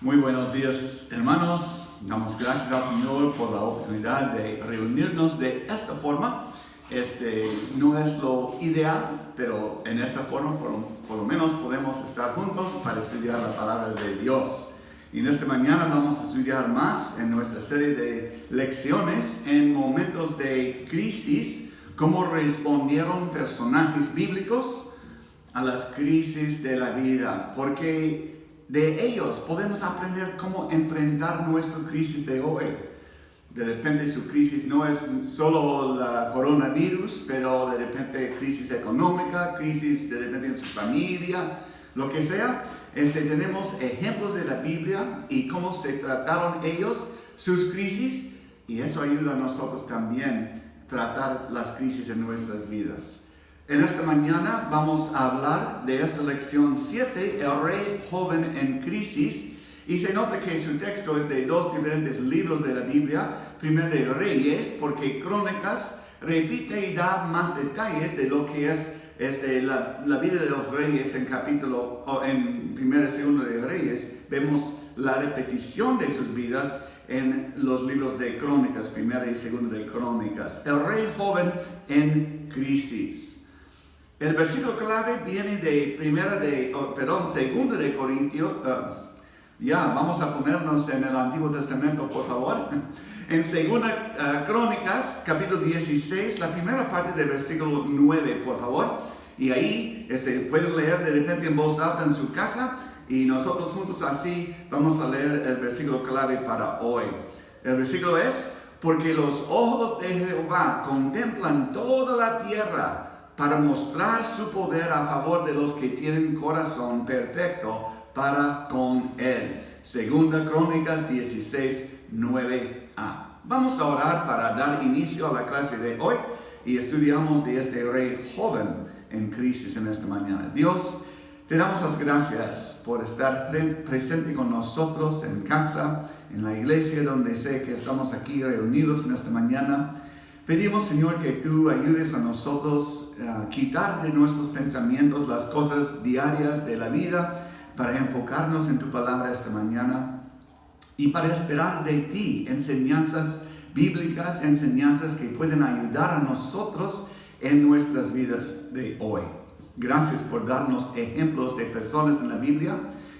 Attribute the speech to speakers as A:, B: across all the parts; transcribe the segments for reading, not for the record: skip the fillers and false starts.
A: Muy buenos días, hermanos. Damos gracias al Señor por la oportunidad de reunirnos de esta forma. No es lo ideal, pero en esta forma por lo menos podemos estar juntos para estudiar la palabra de Dios. Y en esta mañana vamos a estudiar más en nuestra serie de lecciones en momentos de crisis, cómo respondieron personajes bíblicos a las crisis de la vida, porque de ellos podemos aprender cómo enfrentar nuestra crisis de hoy. De repente su crisis no es solo la coronavirus, pero de repente crisis económica, crisis de repente en su familia, lo que sea. Tenemos ejemplos de la Biblia y cómo se trataron ellos, sus crisis, y eso ayuda a nosotros también a tratar las crisis en nuestras vidas. En esta mañana vamos a hablar de esta lección 7, el rey joven en crisis, y se nota que su texto es de dos diferentes libros de la Biblia. Primero de Reyes, porque Crónicas repite y da más detalles de lo que es la vida de los reyes en primero y segundo de Reyes. Vemos la repetición de sus vidas en los libros de Crónicas, primera y segunda de Crónicas. El rey joven en crisis. El versículo clave viene de segunda de Corintios. Vamos a ponernos en el Antiguo Testamento, por favor. En segunda Crónicas, capítulo 16, la primera parte del versículo 9, por favor. Y ahí pueden leer de repente en voz alta en su casa. Y nosotros juntos así vamos a leer el versículo clave para hoy. El versículo es: porque los ojos de Jehová contemplan toda la tierra, para mostrar su poder a favor de los que tienen corazón perfecto para con Él. Segunda Crónicas 16, 9a. Vamos a orar para dar inicio a la clase de hoy y estudiamos de este rey joven en crisis en esta mañana. Dios, te damos las gracias por estar presente con nosotros en casa, en la iglesia, donde sé que estamos aquí reunidos en esta mañana. Pedimos, Señor, que tú ayudes a nosotros a quitar de nuestros pensamientos las cosas diarias de la vida para enfocarnos en tu palabra esta mañana y para esperar de ti enseñanzas bíblicas, enseñanzas que pueden ayudar a nosotros en nuestras vidas de hoy. Gracias por darnos ejemplos de personas en la Biblia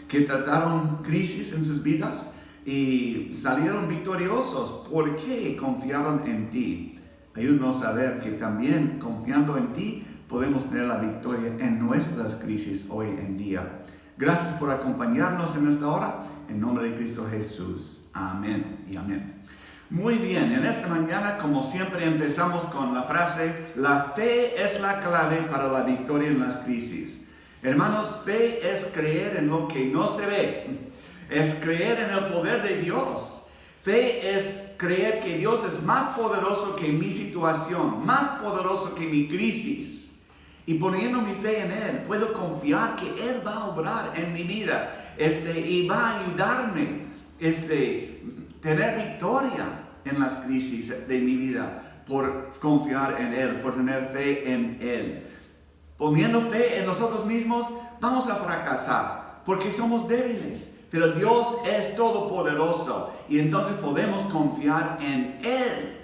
A: que trataron crisis en sus vidas y salieron victoriosos porque confiaron en ti. Ayúdanos a ver que también confiando en ti podemos tener la victoria en nuestras crisis hoy en día. Gracias por acompañarnos en esta hora. En nombre de Cristo Jesús. Amén y amén. Muy bien, en esta mañana, como siempre, empezamos con la frase: la fe es la clave para la victoria en las crisis. Hermanos, fe es creer en lo que no se ve. Es creer en el poder de Dios. Fe es creer que Dios es más poderoso que mi situación, más poderoso que mi crisis. Y poniendo mi fe en Él, puedo confiar que Él va a obrar en mi vida y va a ayudarme tener victoria en las crisis de mi vida por confiar en Él, por tener fe en Él. Poniendo fe en nosotros mismos, vamos a fracasar porque somos débiles. Pero Dios es todopoderoso y entonces podemos confiar en Él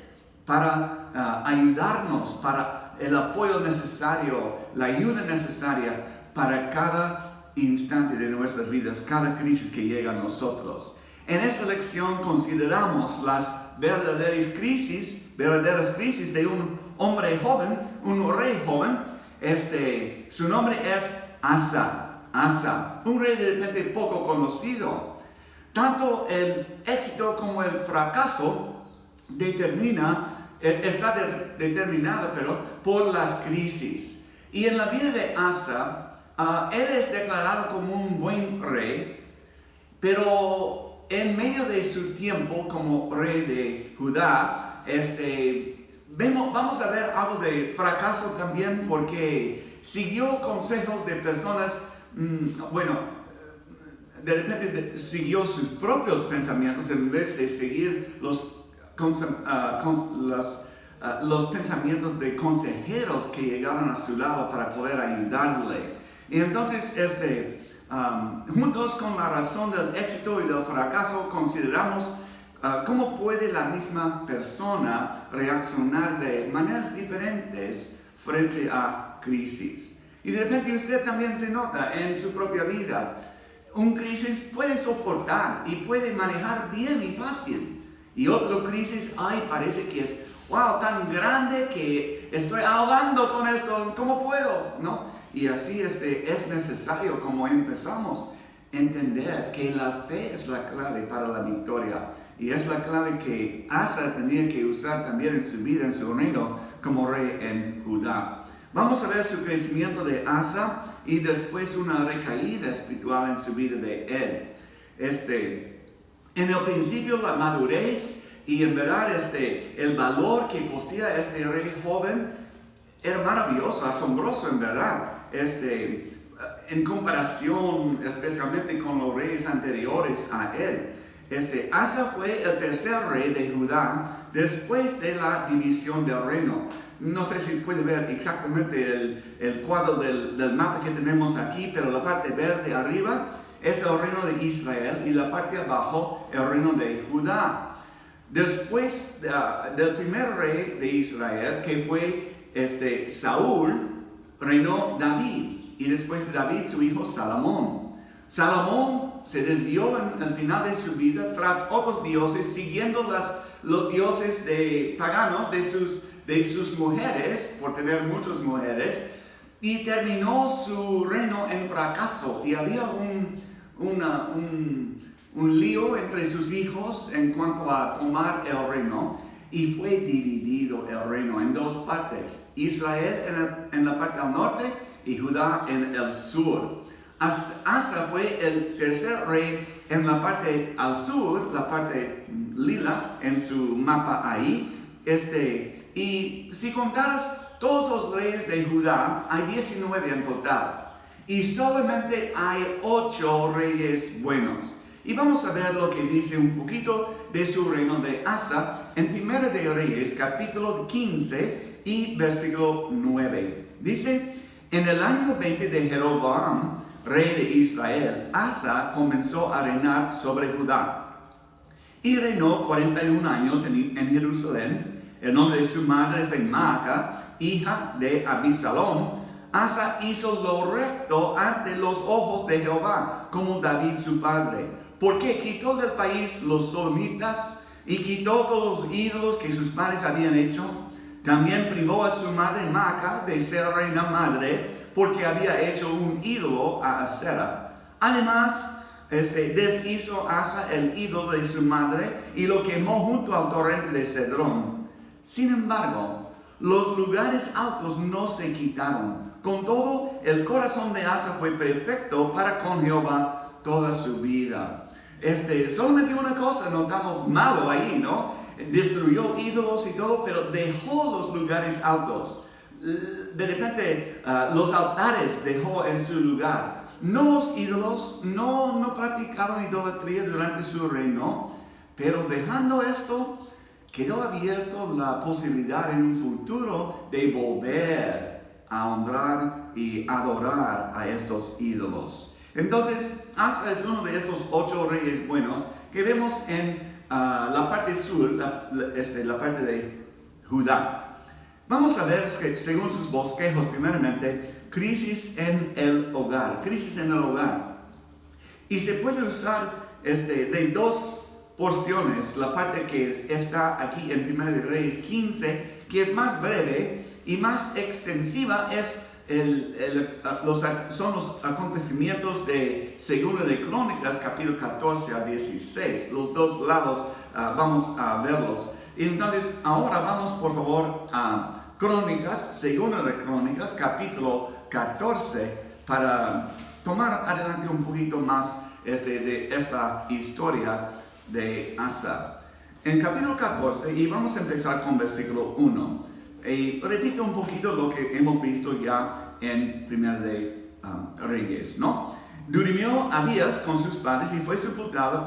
A: para ayudarnos, para el apoyo necesario, la ayuda necesaria para cada instante de nuestras vidas, cada crisis que llega a nosotros. En esta lección consideramos las verdaderas crisis de un hombre joven, un rey joven. Su nombre es Asa, un rey de repente poco conocido. Tanto el éxito como el fracaso está determinado por las crisis. Y en la vida de Asa, él es declarado como un buen rey, pero en medio de su tiempo como rey de Judá, vamos a ver algo de fracaso también, porque siguió consejos de personas. De repente siguió sus propios pensamientos en vez de seguir los pensamientos de consejeros que llegaron a su lado para poder ayudarle. Y entonces juntos con la razón del éxito y del fracaso, consideramos cómo puede la misma persona reaccionar de maneras diferentes frente a crisis. Y de repente usted también se nota en su propia vida. Un crisis puede soportar y puede manejar bien y fácil. Y otro crisis, parece que es, wow, tan grande que estoy ahogando con esto, ¿cómo puedo? ¿No? Y así es necesario, como empezamos, entender que la fe es la clave para la victoria. Y es la clave que Asa tenía que usar también en su vida, en su reino, como rey en Judá. Vamos a ver su crecimiento de Asa y después una recaída espiritual en su vida de él. En el principio la madurez y en verdad el valor que poseía este rey joven era maravilloso, asombroso en verdad. En comparación especialmente con los reyes anteriores a él. Asa fue el tercer rey de Judá después de la división del reino. No sé si puede ver exactamente el cuadro del mapa que tenemos aquí, pero la parte verde arriba es el reino de Israel y la parte abajo el reino de Judá. Después del primer rey de Israel, que fue Saúl, reinó David. Y después de David, su hijo Salomón. Salomón se desvió en el final de su vida tras otros dioses, siguiendo los dioses paganos de sus mujeres, por tener muchas mujeres, y terminó su reino en fracaso. Y había un lío entre sus hijos en cuanto a tomar el reino, y fue dividido el reino en dos partes: Israel en la parte del norte y Judá en el sur. Asa fue el tercer rey en la parte al sur, la parte lila en su mapa ahí. Y si contaras todos los reyes de Judá, hay 19 en total. Y solamente hay 8 reyes buenos. Y vamos a ver lo que dice un poquito de su reino de Asa en 1 de Reyes, capítulo 15 y versículo 9. Dice: en el año 20 de Jeroboam, rey de Israel, Asa comenzó a reinar sobre Judá. Y reinó 41 años en Jerusalén. El nombre de su madre fue Maaca, hija de Abisalom. Asa hizo lo recto ante los ojos de Jehová, como David su padre, porque quitó del país los sodomitas y quitó todos los ídolos que sus padres habían hecho. También privó a su madre Maaca de ser reina madre, porque había hecho un ídolo a Asera. Además, deshizo Asa el ídolo de su madre y lo quemó junto al torrente de Cedrón. Sin embargo, los lugares altos no se quitaron. Con todo, el corazón de Asa fue perfecto para con Jehová toda su vida. Solamente una cosa notamos malo ahí, ¿no? Destruyó ídolos y todo, pero dejó los lugares altos. De repente, los altares dejó en su lugar. No los ídolos, no practicaron idolatría durante su reino, pero dejando esto, quedó abierto la posibilidad en un futuro de volver a honrar y adorar a estos ídolos. Entonces, Asa es uno de esos 8 reyes buenos que vemos en la parte sur, la parte de Judá. Vamos a ver que según sus bosquejos, primeramente, crisis en el hogar. Y se puede usar de dos porciones. La parte que está aquí en 1 de Reyes 15, que es más breve y más extensiva, son los acontecimientos de 2 de Crónicas, capítulo 14 a 16. Los dos lados vamos a verlos. Entonces, ahora vamos por favor a Crónicas, 2 de Crónicas, capítulo 14, para tomar adelante un poquito más de esta historia de Asa. En capítulo 14, y vamos a empezar con versículo 1. Y repito un poquito lo que hemos visto ya en 1 de Reyes, ¿no? Durmió Abías con sus padres y fue sepultado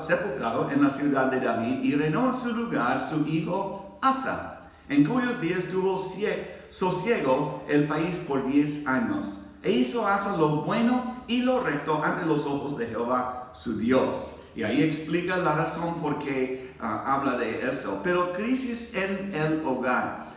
A: en la ciudad de David, y reinó en su lugar su hijo Asa, en cuyos días tuvo sosiego el país por 10 años. E hizo Asa lo bueno y lo recto ante los ojos de Jehová su Dios. Y ahí explica la razón por qué habla de esto. Pero crisis en el hogar.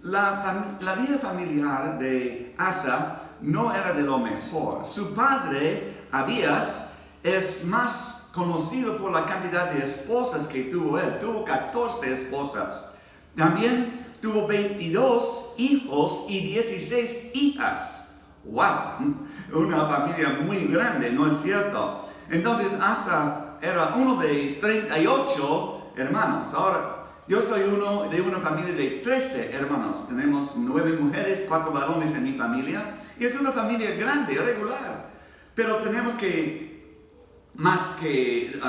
A: La vida familiar de Asa no era de lo mejor. Su padre, Abías, es más conocido por la cantidad de esposas que tuvo él. Tuvo 14 esposas. También tuvo 22 hijos y 16 hijas. ¡Wow! Una familia muy grande, ¿no es cierto? Entonces Asa era uno de 38 hermanos. Ahora, yo soy uno de una familia de 13 hermanos. Tenemos 9 mujeres, 4 varones en mi familia. Y es una familia grande, regular. Pero tenemos que, más que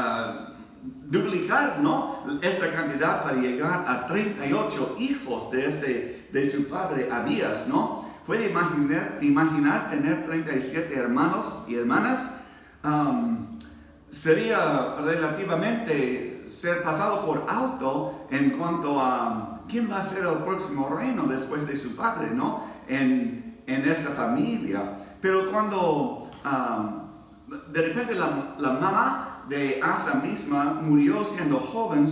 A: duplicar, ¿no?, esta cantidad para llegar a 38 hijos de su padre Abías, ¿no? Puede imaginar tener 37 hermanos y hermanas. Sería relativamente ser pasado por alto en cuanto a quién va a ser el próximo reino después de su padre, ¿no?, en esta familia. Pero cuando de repente la mamá de Asa misma murió siendo joven,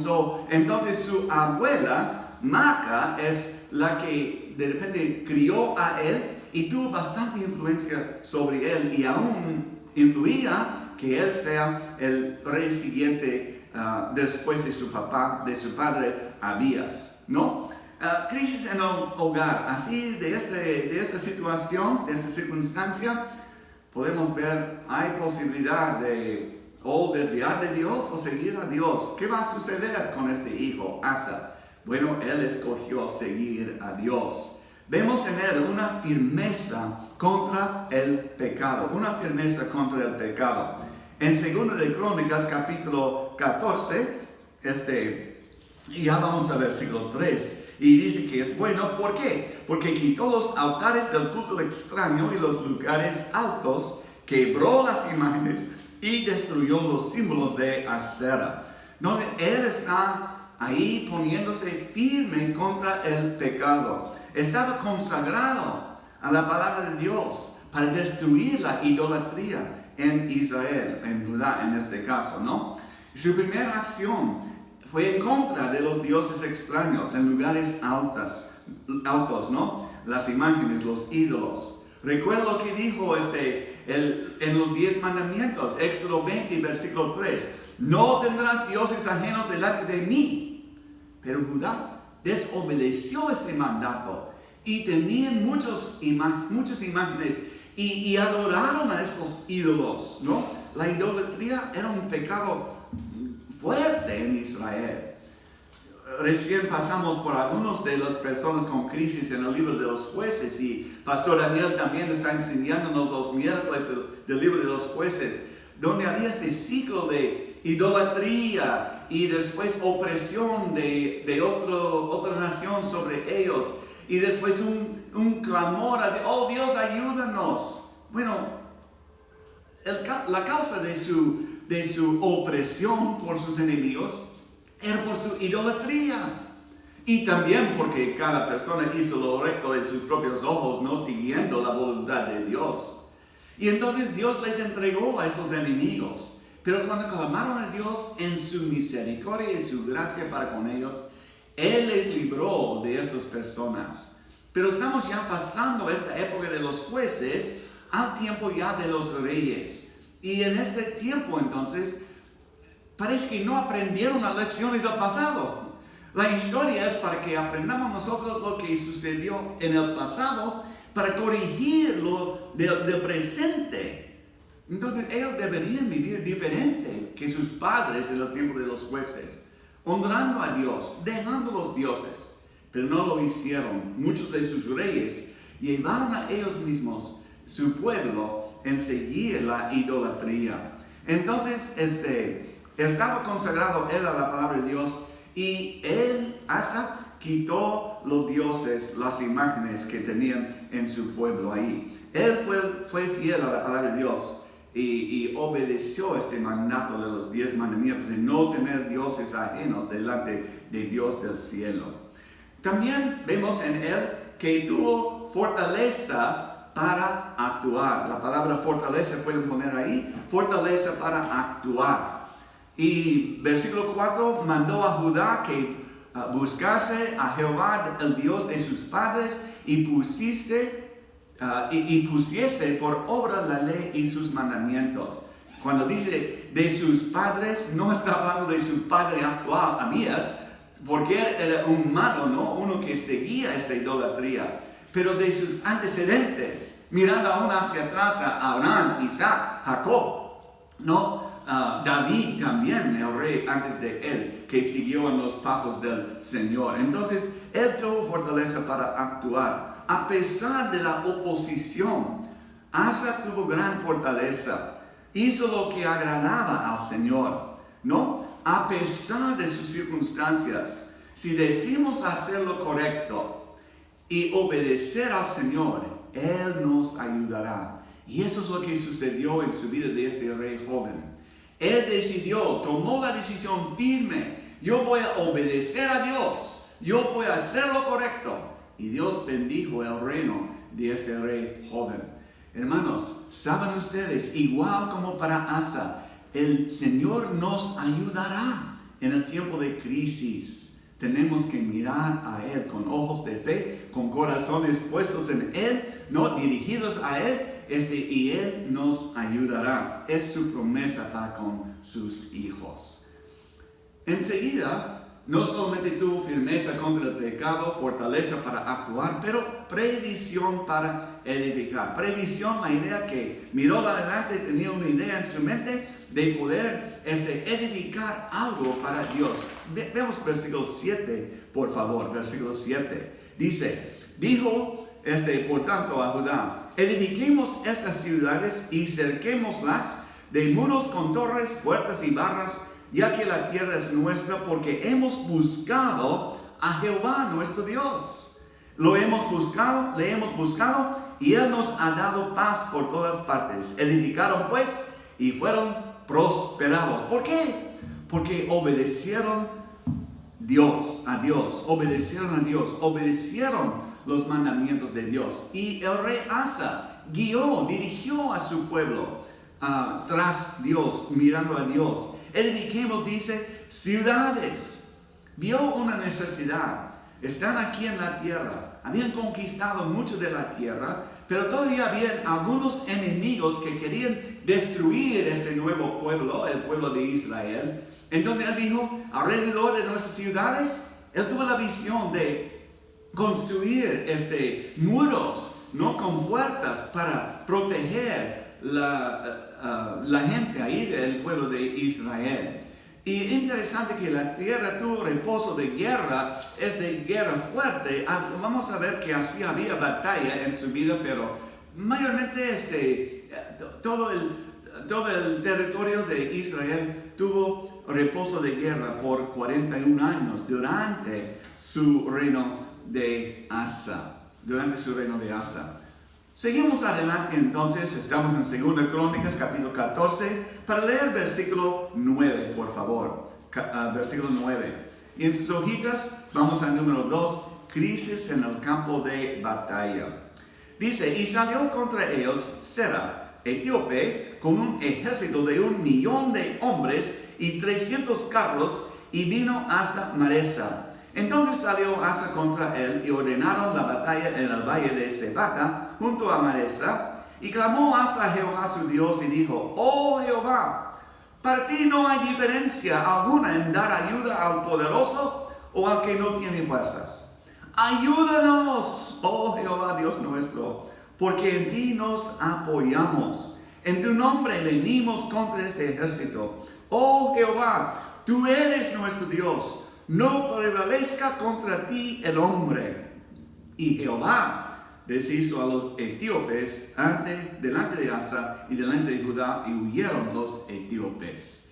A: entonces su abuela Maaca es la que de repente crió a él y tuvo bastante influencia sobre él, y aún influía que él sea el rey siguiente después de su padre Abías, ¿no? Crisis en el hogar. Así de esta situación, de esta circunstancia, podemos ver, hay posibilidad de o desviar de Dios o seguir a Dios. ¿Qué va a suceder con este hijo, Asa? Bueno, él escogió seguir a Dios. Vemos en él una firmeza contra el pecado. Una firmeza contra el pecado. En 2 de Crónicas, capítulo 14, ya vamos a versículo 3. Y dice que es bueno, ¿por qué? Porque quitó los altares del culto extraño y los lugares altos, quebró las imágenes y destruyó los símbolos de Asera. Donde él está ahí poniéndose firme contra el pecado. Estaba consagrado a la palabra de Dios para destruir la idolatría en Israel, en Judá en este caso, ¿no? Su primera acción fue en contra de los dioses extraños en lugares altos, ¿no? Las imágenes, los ídolos. Recuerdo que dijo en los 10 mandamientos, Éxodo 20, versículo 3. No tendrás dioses ajenos delante de mí. Pero Judá desobedeció este mandato y tenían muchas imágenes y adoraron a estos ídolos, ¿no? La idolatría era un pecado fuerte en Israel. Recién pasamos por algunas de las personas con crisis en el libro de los jueces, y Pastor Daniel también está enseñándonos los miércoles del libro de los jueces, donde había ese ciclo de idolatría y después opresión de otra nación sobre ellos, y después un clamor a oh Dios, ayúdanos. Bueno, la causa de su opresión por sus enemigos era por su idolatría, y también porque cada persona hizo lo recto de sus propios ojos, no siguiendo la voluntad de Dios. Y entonces Dios les entregó a esos enemigos. Pero cuando clamaron a Dios en su misericordia y su gracia para con ellos, Él les libró de esas personas. Pero estamos ya pasando esta época de los jueces al tiempo ya de los reyes. Y en este tiempo entonces parece que no aprendieron las lecciones del pasado. La historia es para que aprendamos nosotros lo que sucedió en el pasado, para corregir lo del presente. Entonces ellos deberían vivir diferente que sus padres en el tiempo de los jueces, honrando a Dios, dejando los dioses, pero no lo hicieron. Muchos de sus reyes llevaron a ellos mismos, su pueblo, en seguir la idolatría. Entonces estaba consagrado él a la palabra de Dios, y él, Asa, quitó los dioses, las imágenes que tenían en su pueblo ahí. Él fue fiel a la palabra de Dios y obedeció este mandato de los 10 mandamientos de no tener dioses ajenos delante de Dios del cielo. También vemos en él que tuvo fortaleza para actuar. La palabra fortaleza pueden poner ahí, fortaleza para actuar. Y versículo 4, mandó a Judá que buscase a Jehová, el Dios de sus padres, y pusiese por obra la ley y sus mandamientos. Cuando dice de sus padres, no está hablando de su padre actual, Abías, porque era un malo, ¿no? Uno que seguía esta idolatría, pero de sus antecedentes, mirando aún hacia atrás a Abraham, Isaac, Jacob, ¿no? David también, el rey antes de él, que siguió en los pasos del Señor. Entonces, él tuvo fortaleza para actuar. A pesar de la oposición, Asa tuvo gran fortaleza. Hizo lo que agradaba al Señor, ¿no? A pesar de sus circunstancias, si decimos hacer lo correcto y obedecer al Señor, Él nos ayudará. Y eso es lo que sucedió en su vida de este rey joven. Él tomó la decisión firme. Yo voy a obedecer a Dios. Yo voy a hacer lo correcto. Y Dios bendijo el reino de este rey joven. Hermanos, ¿saben ustedes? Igual como para Asa, el Señor nos ayudará en el tiempo de crisis. Tenemos que mirar a Él con ojos de fe, con corazones puestos en Él, no dirigidos a Él, y Él nos ayudará. Es su promesa para con sus hijos. Enseguida, no solamente tuvo firmeza contra el pecado, fortaleza para actuar, pero previsión para edificar. Previsión, la idea que miró adelante, tenía una idea en su mente de poder edificar algo para Dios. Veamos versículo 7, por favor, versículo 7. Dijo por tanto a Judá, edifiquemos estas ciudades y cerquémoslas de muros con torres, puertas y barras, ya que la tierra es nuestra, porque hemos buscado a Jehová nuestro Dios. Le hemos buscado y Él nos ha dado paz por todas partes. Edificaron pues y fueron prosperados. ¿Por qué? Porque obedecieron a Dios, obedecieron los mandamientos de Dios. Y el rey Asa dirigió a su pueblo tras Dios, mirando a Dios. Edifiquemos, dice, ciudades. Vio una necesidad. Están aquí en la tierra. Habían conquistado mucho de la tierra, pero todavía había algunos enemigos que querían destruir este nuevo pueblo, el pueblo de Israel. Entonces él dijo, alrededor de nuestras ciudades, él tuvo la visión de construir muros, no con puertas, para proteger la gente ahí del pueblo de Israel. Y interesante que la tierra tuvo reposo de guerra, es de guerra fuerte. Vamos a ver que así había batalla en su vida, pero mayormente todo el territorio de Israel tuvo reposo de guerra por 41 años durante su reino de Asa. Seguimos adelante entonces, estamos en 2 Crónicas, capítulo 14, para leer versículo 9, por favor. Versículo 9. Y en sus hojitas vamos al número 2, crisis en el campo de batalla. Dice, y salió contra ellos Sera, etíope, con un ejército de 1,000,000 de hombres y 300 carros, y vino hasta Maresa. Entonces salió Asa contra él y ordenaron la batalla en el valle de Sefata, junto a Maresa, y clamó Asa a Jehová su Dios y dijo, oh Jehová, para ti no hay diferencia alguna en dar ayuda al poderoso o al que no tiene fuerzas. Ayúdanos, oh Jehová Dios nuestro, porque en ti nos apoyamos. En tu nombre venimos contra este ejército. Oh Jehová, tú eres nuestro Dios. No prevalezca contra ti el hombre. Y Jehová deshizo a los etíopes delante de Asa y delante de Judá, y huyeron los etíopes.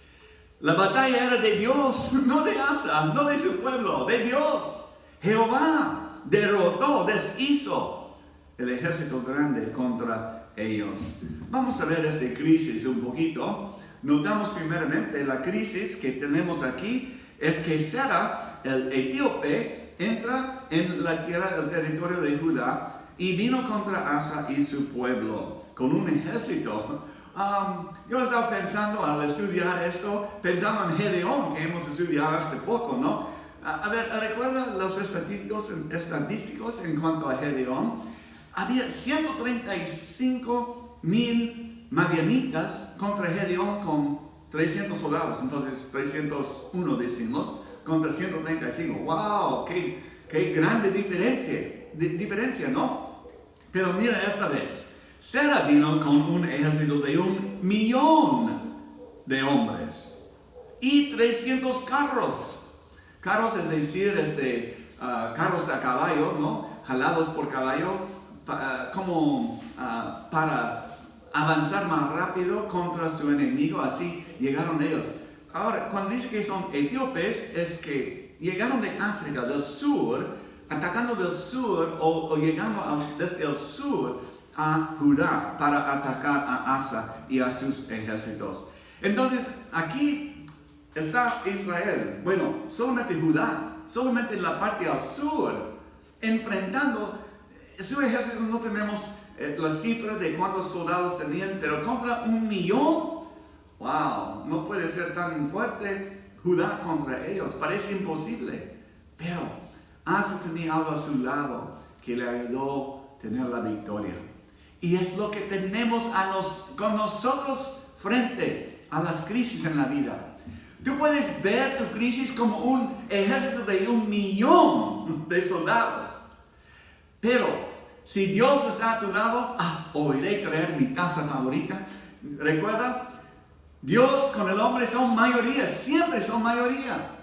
A: La batalla era de Dios, no de Asa, no de su pueblo, de Dios. Jehová deshizo el ejército grande contra ellos. Vamos a ver esta crisis un poquito. Notamos primeramente la crisis que tenemos aquí. Es que Sera, el etíope, entra en la tierra del territorio de Judá y vino contra Asa y su pueblo con un ejército. Yo estaba pensando al estudiar esto, pensando en Gedeón, que hemos estudiado hace poco, ¿no? A ver, ¿recuerda los estadísticos en cuanto a Gedeón? Había 135,000 madianitas contra Gedeón con 300 soldados, entonces 301 decimos, contra 135. ¡Wow! ¡Qué grande diferencia, ¿no? Pero mira esta vez. Sera vino con un ejército de 1,000,000 de hombres y 300 carros. Carros es decir, carros a caballo, ¿no? Jalados por caballo, para avanzar más rápido contra su enemigo. Así llegaron ellos. Ahora, cuando dice que son etíopes, es que llegaron de África del sur, atacando del sur o llegando desde el sur a Judá para atacar a Asa y a sus ejércitos. Entonces, aquí está Israel. Bueno, solamente Judá, solamente en la parte al sur, enfrentando su ejército. No tenemos la cifra de cuántos soldados tenían, pero contra 1,000,000. Wow, no puede ser tan fuerte Judá contra ellos, parece imposible. Pero Asa tenía algo a su lado que le ayudó a tener la victoria. Y es lo que tenemos con nosotros frente a las crisis en la vida. Tú puedes ver tu crisis como un ejército de 1,000,000 de soldados. Pero si Dios está a tu lado, oiré traer mi taza favorita. Recuerda, Dios con el hombre son mayoría, siempre son mayoría.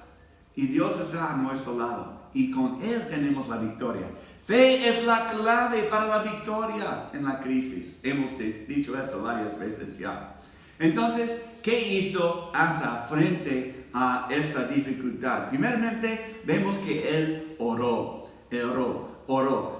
A: Y Dios está a nuestro lado y con Él tenemos la victoria. Fe es la clave para la victoria en la crisis. Hemos dicho esto varias veces ya. Entonces, ¿qué hizo Asa frente a esta dificultad? Primeramente, vemos que él oró.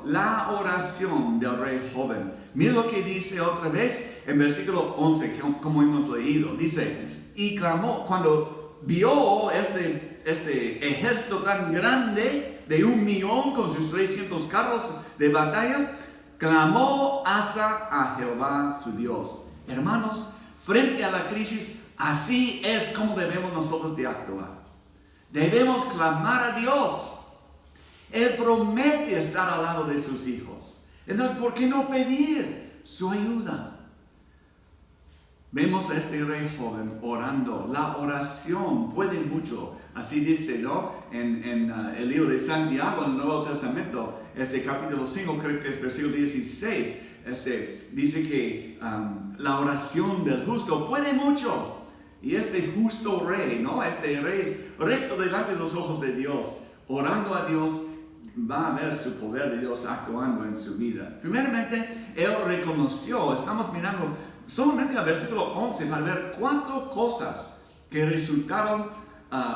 A: La oración del rey joven. Mira lo que dice otra vez en versículo 11, como hemos leído. Dice, y clamó, cuando vio este ejército tan grande de 1,000,000 con sus 300 carros de batalla, clamó Asa a Jehová su Dios. Hermanos, frente a la crisis, así es como debemos nosotros de actuar. Debemos clamar a Dios. Él promete estar al lado de sus hijos. Entonces, ¿por qué no pedir su ayuda? Vemos a este rey joven orando. La oración puede mucho. Así dice, ¿no? En el libro de Santiago, en el Nuevo Testamento, capítulo 5, creo que es versículo 16, dice que la oración del justo puede mucho. Y este justo rey, ¿no? Este rey recto delante de los ojos de Dios, orando a Dios, va a ver su poder de Dios actuando en su vida. Primeramente, él reconoció, estamos mirando solamente al versículo 11 para ver 4 cosas que resultaron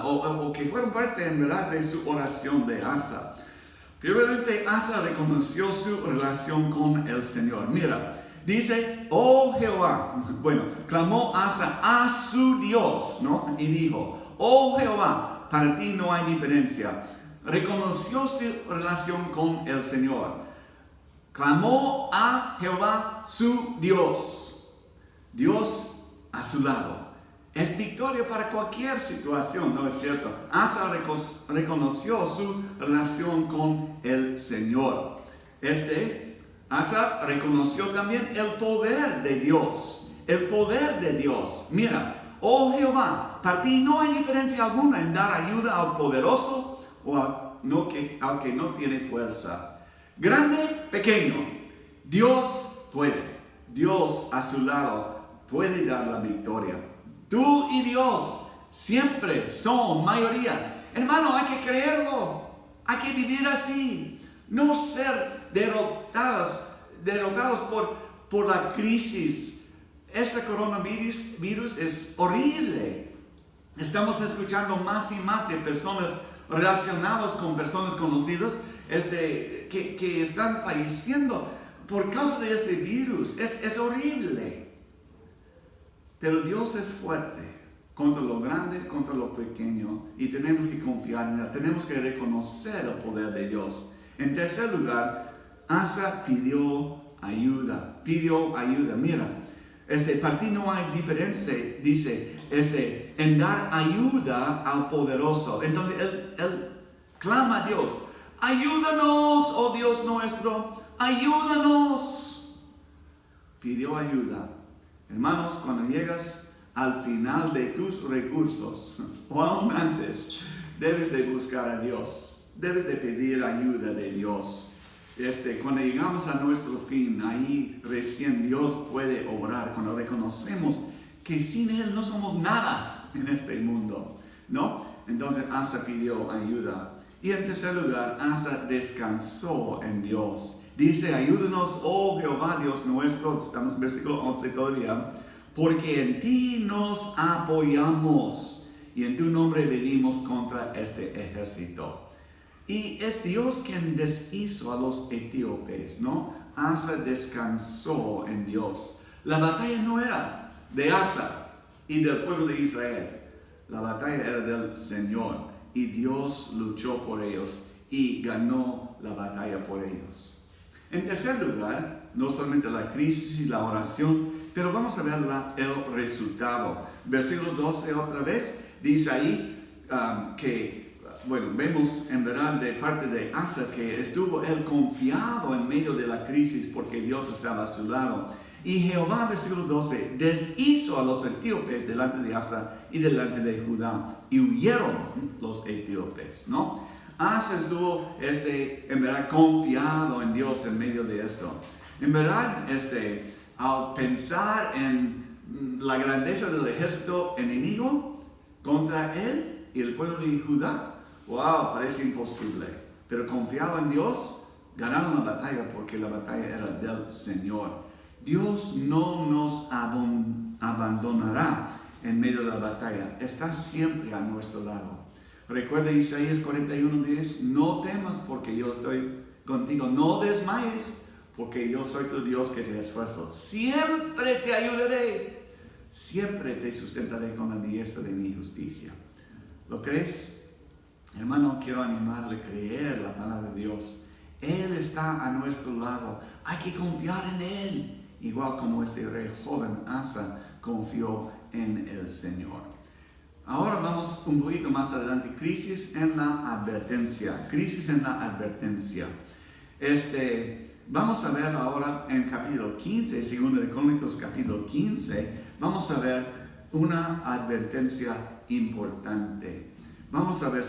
A: o que fueron parte en verdad de su oración de Asa. Primeramente, Asa reconoció su relación con el Señor. Mira, dice, oh Jehová, clamó Asa a su Dios, ¿no? Y dijo, oh Jehová, para ti no hay diferencia. Reconoció su relación con el Señor. Clamó a Jehová su Dios. Dios a su lado. Es victoria para cualquier situación, ¿no es cierto? Asa reconoció su relación con el Señor. Asa reconoció también el poder de Dios. El poder de Dios. Mira, oh Jehová, para ti no hay diferencia alguna en dar ayuda al poderoso o al que no tiene fuerza. Grande, pequeño, Dios puede. Dios a su lado puede dar la victoria. Tú y Dios siempre son mayoría. Hermano, hay que creerlo. Hay que vivir así. No ser derrotados por la crisis. Este coronavirus es horrible. Estamos escuchando más y más de personas relacionados con personas conocidas que están falleciendo por causa de este virus. Es horrible. Pero Dios es fuerte contra lo grande, contra lo pequeño, y tenemos que confiar en Él. Tenemos que reconocer el poder de Dios. En tercer lugar, Asa pidió ayuda. Mira, para ti no hay diferencia, dice, en dar ayuda al poderoso. Entonces él clama a Dios, ayúdanos, oh Dios nuestro, ayúdanos. Pidió ayuda. Hermanos, cuando llegas al final de tus recursos, o aún antes, debes de buscar a Dios, debes de pedir ayuda de Dios. Cuando llegamos a nuestro fin, ahí recién Dios puede obrar, cuando reconocemos que sin Él no somos nada en este mundo, ¿no? Entonces Asa pidió ayuda. Y en tercer lugar, Asa descansó en Dios. Dice, ayúdanos, oh Jehová, Dios nuestro, estamos en versículo 11 todavía, porque en ti nos apoyamos y en tu nombre venimos contra este ejército. Y es Dios quien deshizo a los etíopes, ¿no? Asa descansó en Dios. La batalla no era de Asa y del pueblo de Israel. La batalla era del Señor y Dios luchó por ellos y ganó la batalla por ellos. En tercer lugar, no solamente la crisis y la oración, pero vamos a ver el resultado. Versículo 12 otra vez, dice ahí vemos en verdad de parte de Asa que estuvo él confiado en medio de la crisis porque Dios estaba a su lado. Y Jehová, versículo 12, deshizo a los etíopes delante de Asa y delante de Judá y huyeron los etíopes, ¿no? Asa estuvo en verdad confiado en Dios en medio de esto. En verdad, al pensar en la grandeza del ejército enemigo contra él y el pueblo de Judá, wow, parece imposible. Pero confiado en Dios, ganaron la batalla porque la batalla era del Señor. Dios no nos abandonará en medio de la batalla. Está siempre a nuestro lado. Recuerda Isaías 41:10, no temas porque yo estoy contigo. No desmayes porque yo soy tu Dios que te esfuerzo. Siempre te ayudaré. Siempre te sustentaré con la diestra de mi justicia. ¿Lo crees? Hermano, quiero animarle a creer la palabra de Dios. Él está a nuestro lado. Hay que confiar en Él. Igual como este rey joven Asa confió en el Señor. Ahora vamos un poquito más adelante. Crisis en la advertencia. Crisis en la advertencia. Vamos a ver ahora en capítulo 15, segundo de Crónicas capítulo 15, vamos a ver una advertencia importante. Vamos a ver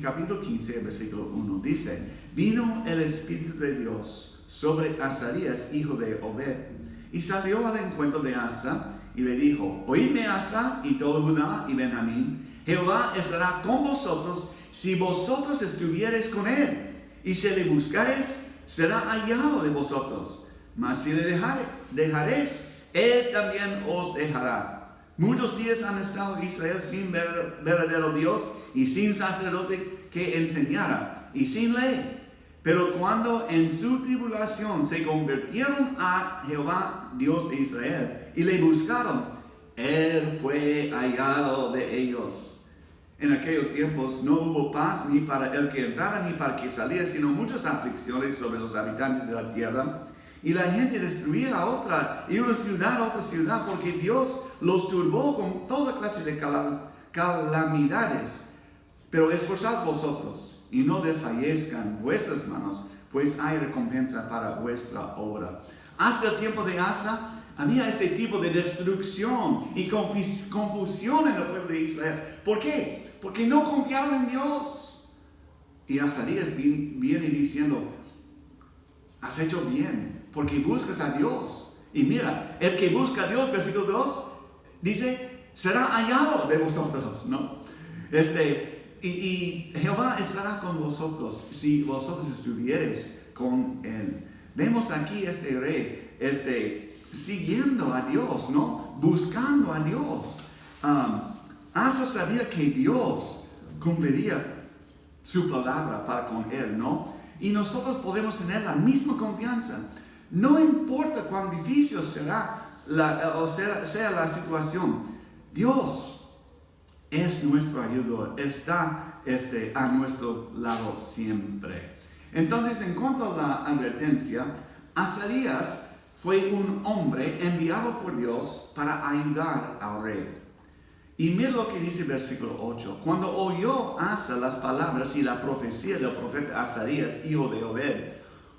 A: capítulo 15, versículo 1. Dice, vino el Espíritu de Dios sobre Azarías, hijo de Obed, y salió al encuentro de Asa, y le dijo, oídme Asa y todo Judá y Benjamín, Jehová estará con vosotros si vosotros estuviereis con él, y si le buscareis, será hallado de vosotros, mas si le dejaréis, él también os dejará. Muchos días han estado Israel sin verdadero Dios y sin sacerdote que enseñara y sin ley. Pero cuando en su tribulación se convirtieron a Jehová, Dios de Israel, y le buscaron, él fue hallado de ellos. En aquellos tiempos no hubo paz ni para el que entraba ni para el que salía, sino muchas aflicciones sobre los habitantes de la tierra. Y la gente destruía a otra ciudad, porque Dios los turbó con toda clase de calamidades. Pero esforzaos vosotros y no desfallezcan vuestras manos, pues hay recompensa para vuestra obra. Hasta el tiempo de Asa había ese tipo de destrucción y confusión en el pueblo de Israel. ¿Por qué? Porque no confiaban en Dios. Y Azarías viene diciendo, has hecho bien, porque buscas a Dios. Y mira, el que busca a Dios, versículo 2, dice, será hallado de vosotros, ¿no? Y Jehová estará con vosotros si vosotros estuviereis con él. Vemos aquí este rey, siguiendo a Dios, ¿no? Buscando a Dios. Asa sabía que Dios cumpliría su palabra para con él, ¿no? Y nosotros podemos tener la misma confianza. No importa cuán difícil sea la situación. Dios es nuestro ayudador, está a nuestro lado siempre. Entonces, en cuanto a la advertencia, Azarías fue un hombre enviado por Dios para ayudar al rey. Y mira lo que dice el versículo 8. Cuando oyó Asa las palabras y la profecía del profeta Azarías, hijo de Obed,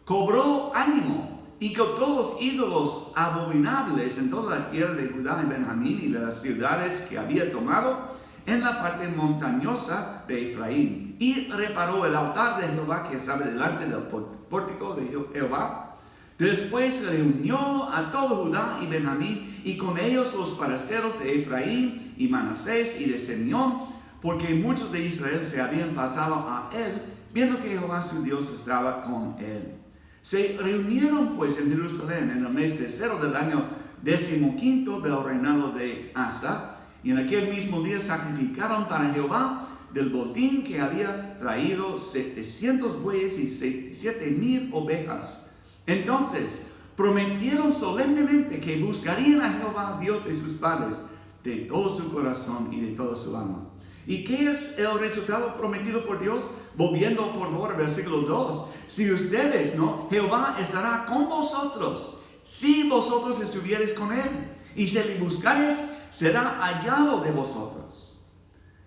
A: cobró ánimo y que todos los ídolos abominables en toda la tierra de Judá y Benjamín y las ciudades que había tomado en la parte montañosa de Efraín. Y reparó el altar de Jehová que estaba delante del pórtico de Jehová. Después reunió a todo Judá y Benjamín y con ellos los farasteros de Efraín y Manasés y de Simeón, porque muchos de Israel se habían pasado a él, viendo que Jehová su Dios estaba con él. Se reunieron pues en Jerusalén en el mes tercero del año 15 del reinado de Asa, y en aquel mismo día sacrificaron para Jehová del botín que había traído 700 bueyes y 7,000 ovejas. Entonces prometieron solemnemente que buscarían a Jehová, Dios de sus padres, de todo su corazón y de toda su alma. ¿Y qué es el resultado prometido por Dios? Volviendo por favor al versículo 2. Si ustedes, Jehová estará con vosotros, si vosotros estuviereis con él, y si le buscareis, será hallado de vosotros.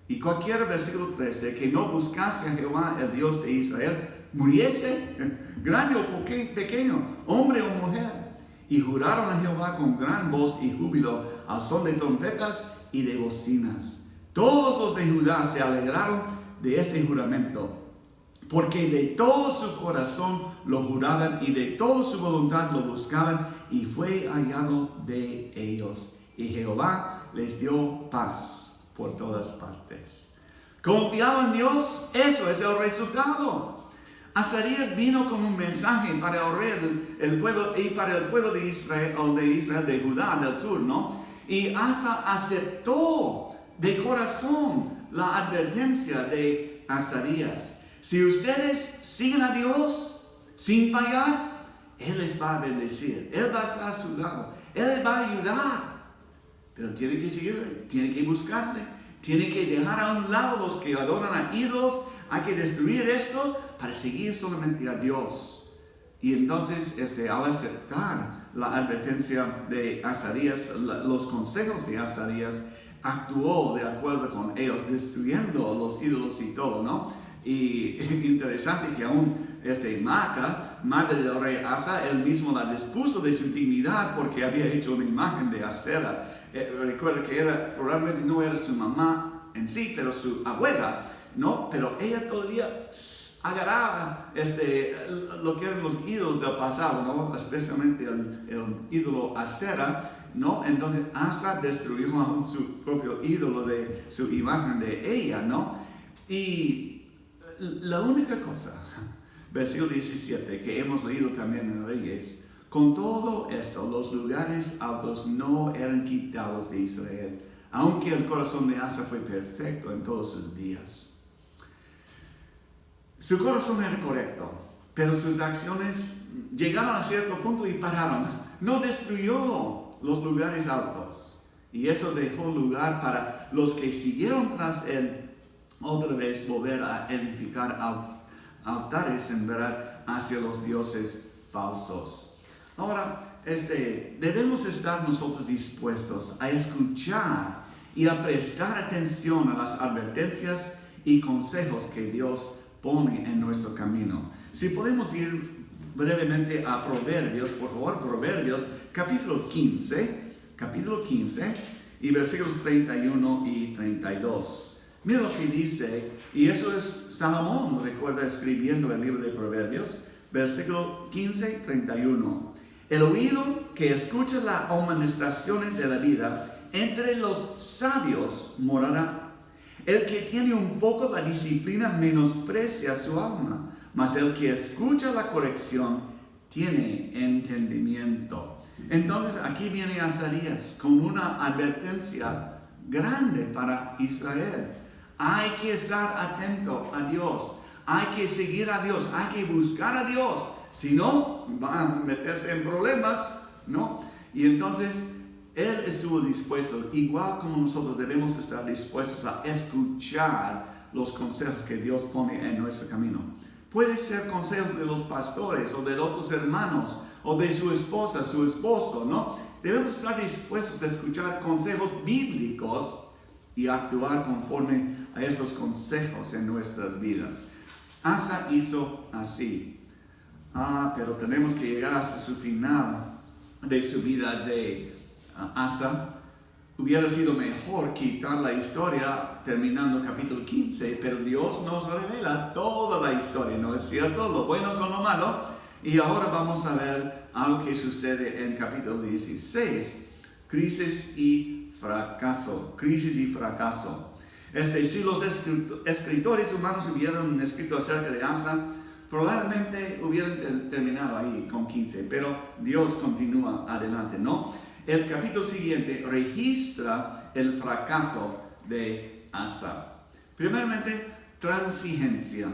A: Y cualquier versículo 13 que no buscase a Jehová, el Dios de Israel, muriese, grande o pequeño, hombre o mujer. Y juraron a Jehová con gran voz y júbilo, al son de trompetas y de bocinas. Todos los de Judá se alegraron de este juramento, porque de todo su corazón lo juraban y de toda su voluntad lo buscaban, y fue hallado de ellos. Y Jehová les dio paz por todas partes. Confiado en Dios, eso es el resultado. Azarías vino como un mensaje para el pueblo y para el pueblo de Israel, de Judá del sur, Y Asa aceptó de corazón la advertencia de Azarías. Si ustedes siguen a Dios sin fallar, Él les va a bendecir, Él va a estar a su lado, Él les va a ayudar. Pero tiene que seguirle, tiene que buscarle, tiene que dejar a un lado los que adoran a ídolos. Hay que destruir esto para seguir solamente a Dios. Y entonces, al aceptar la advertencia de Azarías, los consejos de Azarías, actuó de acuerdo con ellos, destruyendo los ídolos y todo, Y interesante que aún Maaca, madre del rey Asa, él mismo la dispuso de su dignidad porque había hecho una imagen de Acera. Recuerda que probablemente no era su mamá en sí, pero su abuela, Pero ella todavía agarraba lo que eran los ídolos del pasado, Especialmente el ídolo Acera, Entonces Asa destruyó aún su propio ídolo de su imagen de ella, Y la única cosa, versículo 17, que hemos leído también en Reyes, con todo esto, los lugares altos no eran quitados de Israel, aunque el corazón de Asa fue perfecto en todos sus días. Su corazón era correcto, pero sus acciones llegaron a cierto punto y pararon. No destruyó los lugares altos, y eso dejó lugar para los que siguieron tras él otra vez volver a edificar altares en verdad hacia los dioses falsos. Ahora, debemos estar nosotros dispuestos a escuchar y a prestar atención a las advertencias y consejos que Dios pone en nuestro camino. Si podemos ir brevemente a Proverbios, por favor, Proverbios capítulo 15 y versículos 31 y 32. Mira lo que dice, y eso es Salomón, recuerda, escribiendo el libro de Proverbios, versículo 15, 31. El oído que escucha las amonestaciones de la vida, entre los sabios morará. El que tiene un poco la disciplina menosprecia su alma, mas el que escucha la corrección tiene entendimiento. Entonces aquí viene Azarías con una advertencia grande para Israel. Hay que estar atento a Dios, hay que seguir a Dios, hay que buscar a Dios, si no, van a meterse en problemas, Y entonces, él estuvo dispuesto, igual como nosotros debemos estar dispuestos a escuchar los consejos que Dios pone en nuestro camino. Puede ser consejos de los pastores o de otros hermanos o de su esposa, su esposo, ¿no? Debemos estar dispuestos a escuchar consejos bíblicos y actuar conforme a esos consejos en nuestras vidas. Asa hizo así. Pero tenemos que llegar hasta su final de su vida de Asa. Hubiera sido mejor quitar la historia terminando capítulo 15, pero Dios nos revela toda la historia, ¿no es cierto? Lo bueno con lo malo. Y ahora vamos a ver algo que sucede en capítulo 16, crisis y fracaso. Crisis y fracaso. Si los escritores humanos hubieran escrito acerca de Asa, probablemente hubieran terminado ahí con 15, pero Dios continúa adelante, ¿no? El capítulo siguiente registra el fracaso de Asa. Primeramente, transigencia.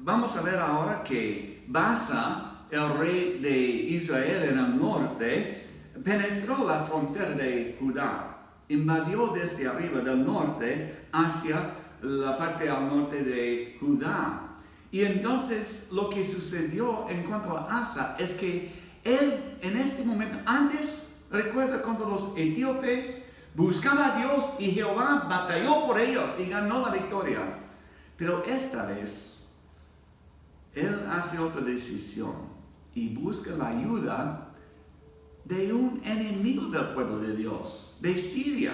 A: Vamos a ver ahora que Baasa, el rey de Israel en el norte, penetró la frontera de Judá, invadió desde arriba del norte hacia la parte al norte de Judá. Y entonces lo que sucedió en cuanto a Asa es que él en este momento, antes, recuerda cuando los etíopes buscaban a Dios y Jehová batalló por ellos y ganó la victoria. Pero esta vez, él hace otra decisión y busca la ayuda de un enemigo del pueblo de Dios, de Siria.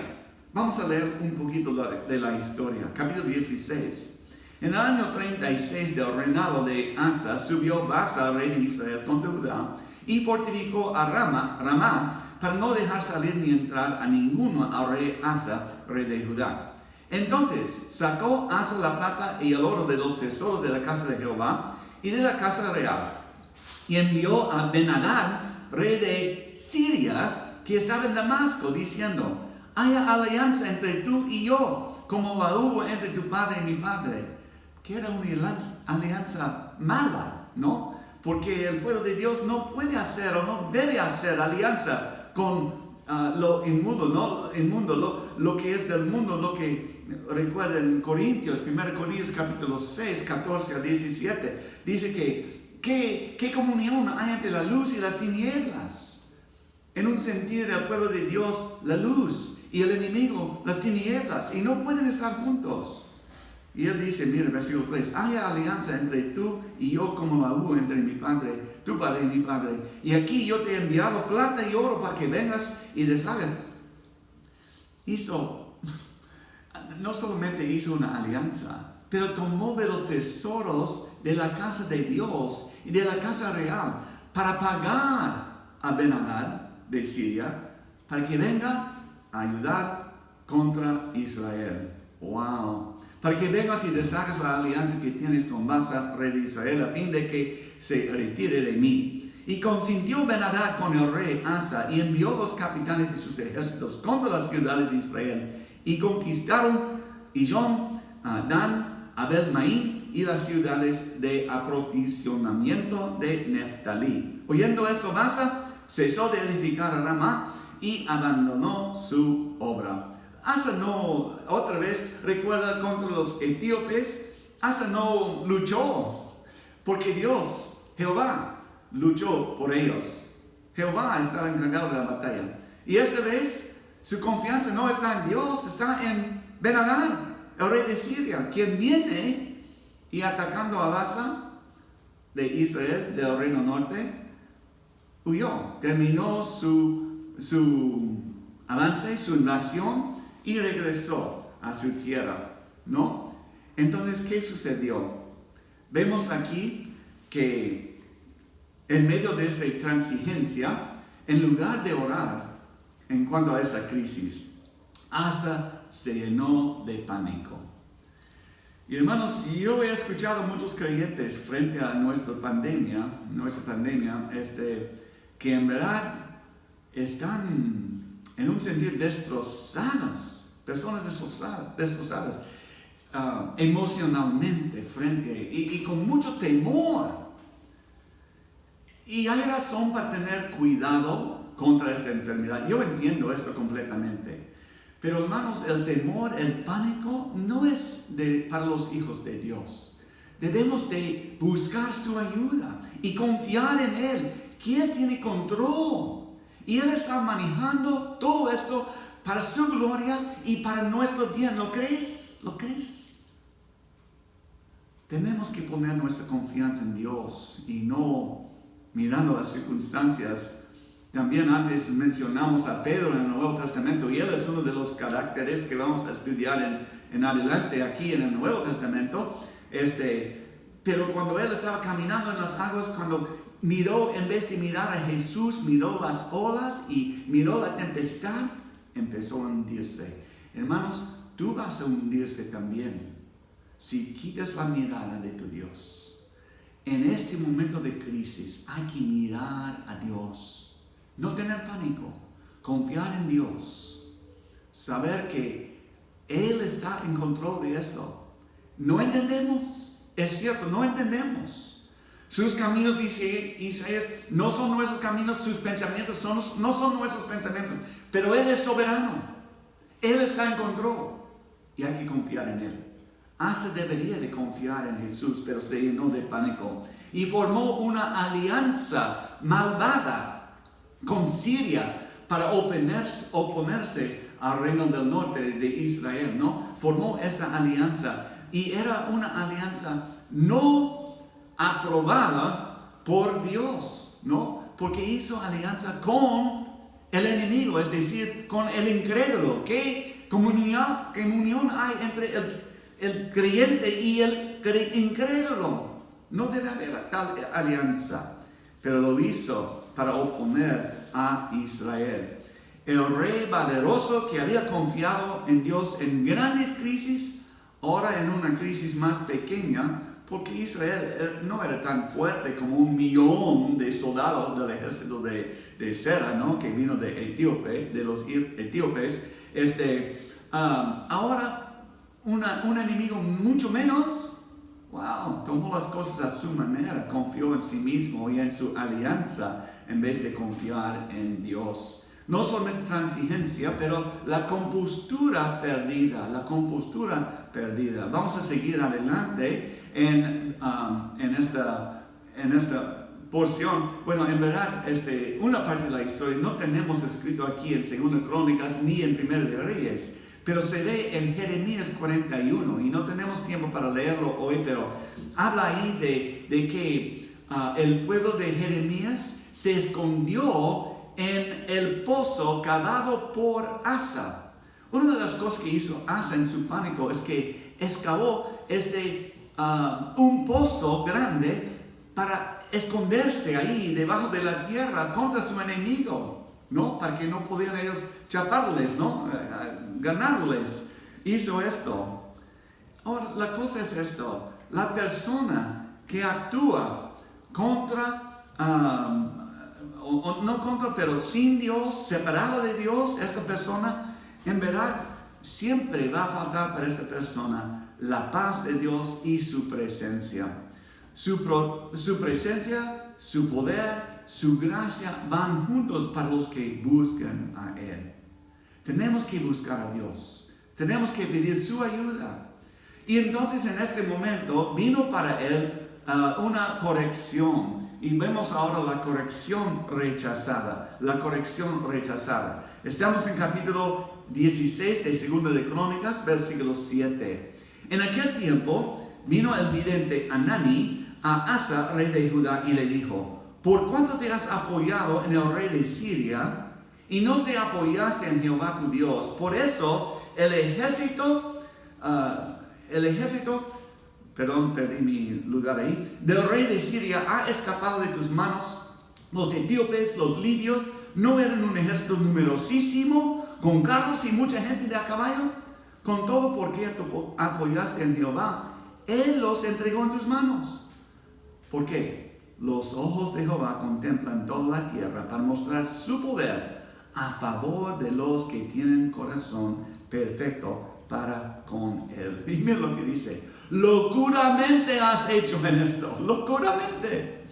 A: Vamos a leer un poquito de la historia, capítulo 16. En el año 36 del reinado de Asa, subió Baasa, rey de Israel, contra Judá, y fortificó a Ramá, para no dejar salir ni entrar a ninguno al rey Asa, rey de Judá. Entonces sacó Asa la plata y el oro de los tesoros de la casa de Jehová y de la casa real, y envió a Ben-Hadad, rey de Siria, que estaba en Damasco, diciendo: haya alianza entre tú y yo, como la hubo entre tu padre y mi padre. Que era una alianza mala, ¿no? Porque el pueblo de Dios no puede hacer o no debe hacer alianza con lo inmundo, ¿no? Inmundo, lo que es del mundo, lo que recuerda en Corintios, 1 Corintios capítulo 6, 14 a 17, dice que ¿qué comunión hay entre la luz y las tinieblas? En un sentido, el pueblo de Dios, la luz, y el enemigo, las tinieblas, y no pueden estar juntos. Y él dice, mira, versículo 3, haya alianza entre tú y yo como la hubo entre mi padre, tu padre y mi padre. Y aquí yo te he enviado plata y oro para que vengas y deshagas. No solamente hizo una alianza, pero tomó de los tesoros de la casa de Dios y de la casa real para pagar a Ben-Hadad de Siria para que venga a ayudar contra Israel. ¡Wow! Para que vengas y deshagas la alianza que tienes con Baasa, rey de Israel, a fin de que se retire de mí. Y consintió Ben-Hadad con el rey Asa y envió los capitanes de sus ejércitos contra las ciudades de Israel y conquistaron Ijon, Dan, Abel-Maim y las ciudades de aprovisionamiento de Neftalí. Oyendo eso, Baasa cesó de edificar a Ramá y abandonó su obra. Asa no, otra vez, recuerda contra los etíopes, Asa no luchó, porque Dios, Jehová, luchó por ellos. Jehová estaba encargado de la batalla. Y esta vez, su confianza no está en Dios, está en Ben-Hadad, el rey de Siria, quien viene y atacando a Baasa de Israel, del reino norte, huyó, terminó su avance, su invasión, y regresó a su tierra, ¿no? Entonces, ¿qué sucedió? Vemos aquí que en medio de esa transigencia, en lugar de orar en cuanto a esa crisis, Asa se llenó de pánico. Y hermanos, yo he escuchado a muchos creyentes frente a nuestra pandemia, que en verdad están en un sentido destrozadas, personas destrozadas emocionalmente y con mucho temor. Y hay razón para tener cuidado contra esta enfermedad. Yo entiendo esto completamente. Pero hermanos, el temor, el pánico no es para los hijos de Dios. Debemos de buscar su ayuda y confiar en Él, que Él tiene control. Y Él está manejando todo esto para su gloria y para nuestro bien. ¿Lo crees? ¿Lo crees? Tenemos que poner nuestra confianza en Dios y no mirando las circunstancias. También antes mencionamos a Pedro en el Nuevo Testamento y él es uno de los caracteres que vamos a estudiar en adelante aquí en el Nuevo Testamento. Pero cuando él estaba caminando en las aguas, cuando miró, en vez de mirar a Jesús, miró las olas y miró la tempestad, empezó a hundirse. Hermanos, tú vas a hundirse también si quitas la mirada de tu Dios. En este momento de crisis hay que mirar a Dios, no tener pánico, confiar en Dios, saber que Él está en control de eso. No entendemos, es cierto, no entendemos. Sus caminos, dice Isaías, no son nuestros caminos, sus pensamientos no son nuestros pensamientos, pero Él es soberano, Él está en control y hay que confiar en Él. Asa debería de confiar en Jesús, pero se llenó de pánico y formó una alianza malvada con Siria para oponerse al reino del norte de Israel, ¿no? Formó esa alianza y era una alianza no aprobada por Dios, ¿no? Porque hizo alianza con el enemigo, es decir, con el incrédulo. ¿Qué comunión hay entre el creyente y el incrédulo? No debe haber tal alianza, pero lo hizo para oponer a Israel. El rey valeroso que había confiado en Dios en grandes crisis, ahora en una crisis más pequeña, porque Israel no era tan fuerte como 1,000,000 de soldados del ejército de Sera, ¿no? Que vino de los etíopes. Ahora un enemigo mucho menos, tomó las cosas a su manera, confió en sí mismo y en su alianza en vez de confiar en Dios. No solamente transigencia, pero la compostura perdida. Vamos a seguir adelante en esta porción. Bueno, en verdad, una parte de la historia no tenemos escrito aquí en 2 Crónicas ni en 1 de Reyes, pero se ve en Jeremías 41 y no tenemos tiempo para leerlo hoy, pero habla ahí de que el pueblo de Jeremías se escondió en el pozo cavado por Asa. Una de las cosas que hizo Asa en su pánico es que excavó un pozo grande para esconderse ahí debajo de la tierra contra su enemigo, ¿no? Para que no pudieran ellos chaparles, ¿no? Ganarles. Hizo esto. Ahora, la cosa es esto. La persona que actúa pero sin Dios, separada de Dios, esta persona, en verdad, siempre va a faltar para esta persona la paz de Dios y su presencia. Su presencia, su poder, su gracia van juntos para los que buscan a Él. Tenemos que buscar a Dios. Tenemos que pedir su ayuda. Y entonces en este momento vino para él una corrección. Y vemos ahora la corrección rechazada. Estamos en capítulo 16 de 2 de Crónicas, versículo 7. En aquel tiempo vino el vidente Hanani a Asa, rey de Judá, y le dijo: ¿por cuánto te has apoyado en el rey de Siria y no te apoyaste en Jehová tu Dios? Por eso el ejército, perdí mi lugar ahí, del rey de Siria ha escapado de tus manos. Los etíopes, los libios, no eran un ejército numerosísimo, con carros y mucha gente de a caballo. Con todo, porque apoyaste en Jehová, Él los entregó en tus manos. ¿Por qué? Los ojos de Jehová contemplan toda la tierra para mostrar su poder a favor de los que tienen corazón perfecto para con Él. Y mira lo que dice: locuramente has hecho en esto, locuramente.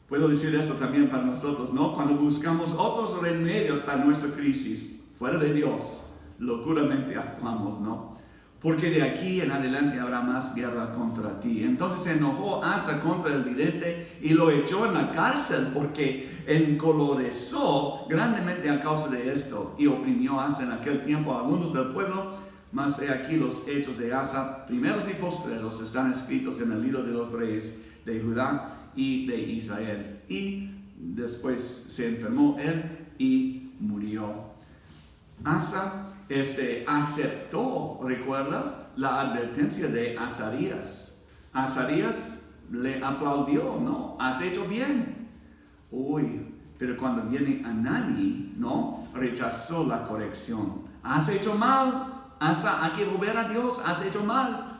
A: Puedo decir eso también para nosotros, ¿no? Cuando buscamos otros remedios para nuestra crisis, fuera de Dios, locuramente actuamos, ¿no? Porque de aquí en adelante habrá más guerra contra ti. Entonces se enojó Asa contra el vidente y lo echó en la cárcel porque encolerizó grandemente a causa de esto y oprimió a Asa en aquel tiempo a algunos del pueblo. Mas he aquí los hechos de Asa, primeros y postreros, están escritos en el libro de los reyes de Judá y de Israel. Y después se enfermó él y murió. Asa aceptó, recuerda, la advertencia de Azarías. Azarías le aplaudió, ¿no? Has hecho bien. Uy, pero cuando viene Hanani, ¿no? Rechazó la corrección. Has hecho mal, Asa, hay que volver a Dios, has hecho mal.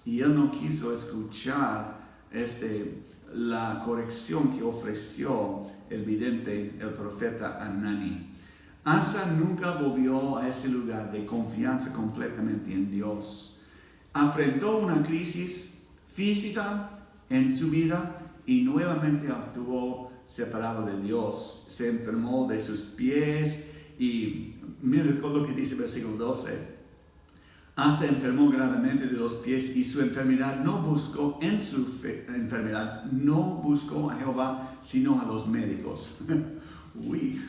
A: Y él no quiso escuchar la corrección que ofreció el vidente, el profeta Hanani. Asa nunca volvió a ese lugar de confianza completamente en Dios. Afrontó una crisis física en su vida y nuevamente actuó separado de Dios. Se enfermó de sus pies y miren lo que dice el versículo 12. Asa enfermó gravemente de los pies y su enfermedad no buscó en su enfermedad, no buscó a Jehová sino a los médicos. Uy.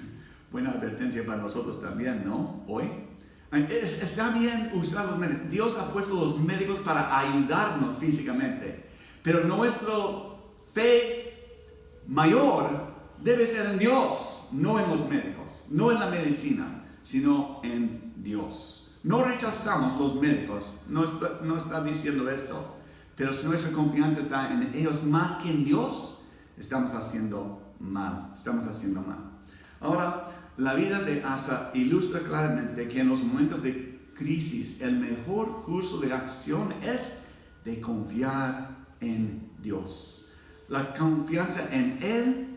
A: Buena advertencia para nosotros también, ¿no? Hoy. Está bien usar los médicos. Dios ha puesto los médicos para ayudarnos físicamente. Pero nuestra fe mayor debe ser en Dios, no en los médicos, no en la medicina, sino en Dios. No rechazamos los médicos, no está diciendo esto. Pero si nuestra confianza está en ellos más que en Dios, estamos haciendo mal. Ahora, la vida de Asa ilustra claramente que en los momentos de crisis el mejor curso de acción es de confiar en Dios. La confianza en Él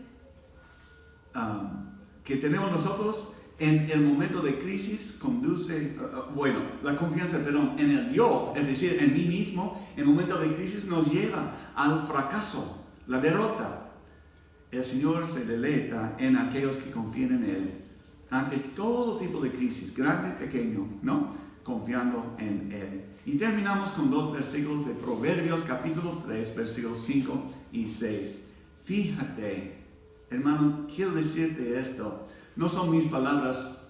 A: que tenemos nosotros en el momento de crisis conduce, la confianza, en el yo, es decir, en mí mismo, en el momento de crisis nos lleva al fracaso, la derrota. El Señor se deleita en aquellos que confían en Él ante todo tipo de crisis, grande y pequeño, ¿no? Confiando en Él. Y terminamos con 2 versículos de Proverbios capítulo 3, versículos 5 y 6. Fíjate, hermano, quiero decirte esto. No son mis palabras,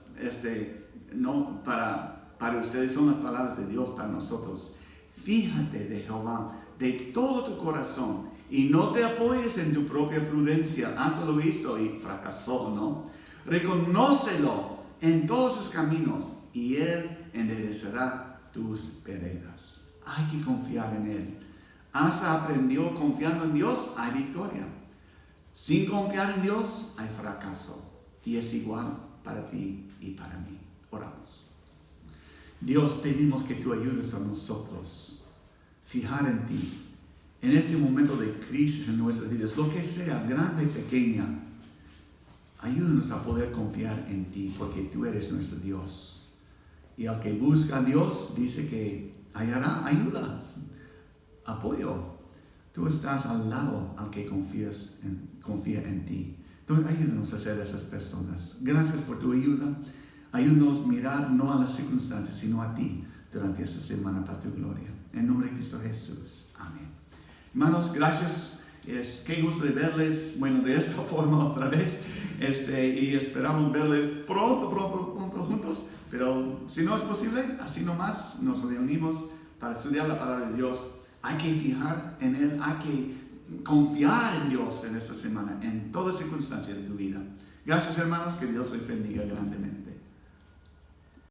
A: no para ustedes, son las palabras de Dios para nosotros. Fíjate de Jehová de todo tu corazón y no te apoyes en tu propia prudencia. Asa lo hizo y fracasó, ¿no? Reconócelo en todos sus caminos y Él enderezará tus veredas. Hay que confiar en Él. Asa aprendió confiando en Dios, hay victoria. Sin confiar en Dios, hay fracaso. Y es igual para ti y para mí. Oramos. Dios, pedimos que tú ayudes a nosotros fijar en ti. En este momento de crisis en nuestras vidas, lo que sea, grande y pequeña, ayúdanos a poder confiar en ti, porque tú eres nuestro Dios. Y al que busca a Dios, dice que hallará ayuda, apoyo. Tú estás al lado al que confía en ti. Entonces, ayúdanos a ser esas personas. Gracias por tu ayuda. Ayúdanos a mirar no a las circunstancias, sino a ti durante esta semana para tu gloria. En nombre de Cristo Jesús. Amén. Hermanos, gracias. Qué gusto de verles, de esta forma otra vez, y esperamos verles pronto juntos, pero si no es posible, así nomás nos reunimos para estudiar la palabra de Dios. Hay que fijar en Él, hay que confiar en Dios en esta semana, en toda circunstancia de tu vida. Gracias, hermanos, que Dios les bendiga grandemente.